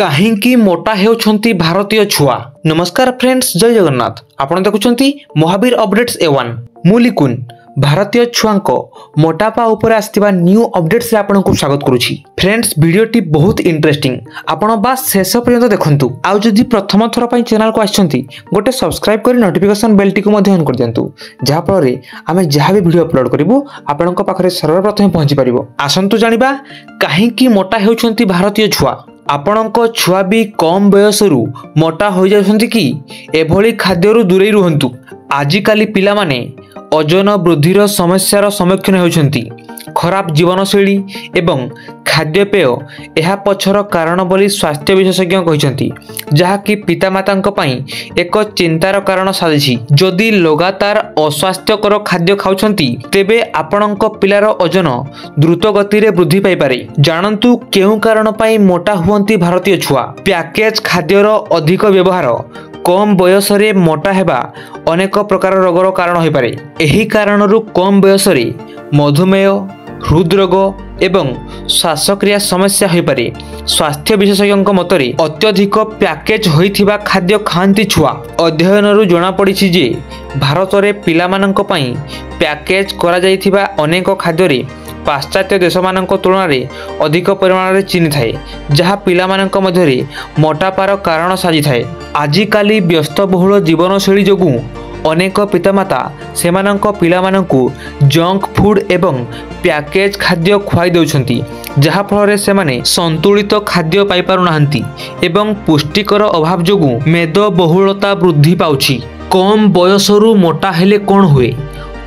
काहींकी मोटा हेउछंती भारतीय छुआ। नमस्कार फ्रेंड्स, जय जगन्नाथ। आपण देखुछंती महावीर अपडेट्स A1 मुलिकुन भारतीय छुआंको मोटापा ऊपर आस्तिबा न्यू अपडेट्स रे आपनको स्वागत करूछि। फ्रेंड्स, वीडियोटी बहुत इंटरेस्टिंग, आपण बास शेष पर्यंत देखंतु। आ जदि प्रथम थर पई चैनल को आछंती गोटे सब्सक्राइब करी नोटिफिकेशन बेल टी को मध्ये ऑन कर दियंतु, जहा फल रे आमे जहा भी वीडियो अपलोड करिवो आपनको पाखरे सर्वप्रथम पहुंची परिबो। आसंतु जानिबा काहींकी मोटा हेउछंती भारतीय छुआ। आपणको छुआ भी कम बयसरू मोटा हो जाउछंती कि एभली खाद्यरू दूरे रुहंतु। आजिकाली पिला माने ओजन वृद्धिर समस्यार सम्मुखीन होउछंती। खराब जीवनशैली एवं खाद्यपेय यह पछर कारण बोली स्वास्थ्य विशेषज्ञ कहिसंती, जहा कि पितामातांक पई एक चिंतार कारण साजिछि। जदि लगातार अस्वास्थ्यकर खाद्य खाउछंती तेबे आपणक पिलार ओजन द्रुत गति रे वृद्धि पाई पारे। जानंतु केउ कारण पई मोटा हुअंती भारतीय छुआ। पैकेज खाद्यर अधिक व्यवहार, कम बयस रे मोटा हेबा अनेक प्रकार रोगर कारण होई पारे। एही कारणरू कम बयस रे मधुमेह, हृदरोग एवं श्वासक्रिया समस्या होई पारे। स्वास्थ्य विशेषज्ञ मतरे अत्यधिक पैकेज होइथिबा खाद्य खांती छुआ। अध्ययनरू जणा पड़िछि जे भारत रे पिलामानंक पई पैकेज करा जाइथिबा अनेक खाद्य रे पाश्चात्य देशमानंक तुलना रे अधिक परिमाण रे चीनी थाए, जहा पिलामानंक मध्य रे मोटापार कारण साजी थाए। आजिकाली व्यस्तबहुल जीवनशैली जोगु अनेक पितामाता सेमानंक पिलामानंकु जंक फूड एवं पैकेज खाद्य खुआई देउछंती, जहा फल रे सेमाने संतुलित खाद्य पाई पारु नाहंती एवं पुष्टिकर अभाव जोगु मेदबहुलता वृद्धि पाउछि। कम बयसरू मोटा हेले कोन हुए?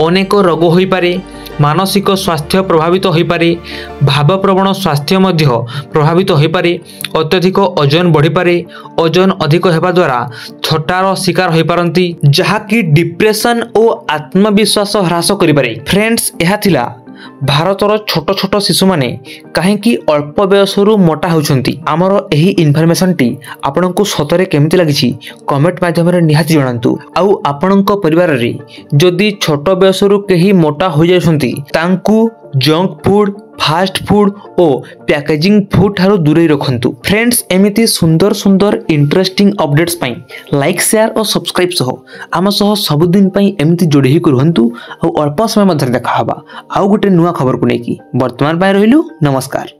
अनेक रोग होई पारे, मानसिक स्वास्थ्य प्रभावित होई पारे, भावप्रवण स्वास्थ्य मध्य प्रभावित होई पारे, अत्यधिक ओजन बढ़ी पारे, ओजन अधिक हेबा द्वारा थटार शिकार होई पारंती, जहा कि डिप्रेशन और आत्मविश्वास ह्रास करि पारे। फ्रेंड्स, यह थिला भारतर छोट छोट शिशु माने काहेकि अल्प बयसरू मोटा होउछंती। आमर एही इन्फॉर्मेशन टी आपनकु सतरे केमति लागिछि कमेंट माध्यम रे निहाती जणांतु। आउ आपनक परिवार रे जदि छोट बयसरू केही मोटा हो जाउछंती तांकु जंक फूड, फास्ट फूड और पैकेजिंग फूड ठारो दूरे रखंतु। फ्रेंड्स, एमिति सुंदर सुंदर इंटरेस्टिंग अपडेट्स पई लाइक, शेयर और सब्सक्राइब सह आम सह सब दिन पई एमिति जोड़ी ही करहंतु। आ अल्प समय मध्य देखा हबा आउ गोटे नुआ खबर को नेकी। वर्तमान पई रहिलु। नमस्कार।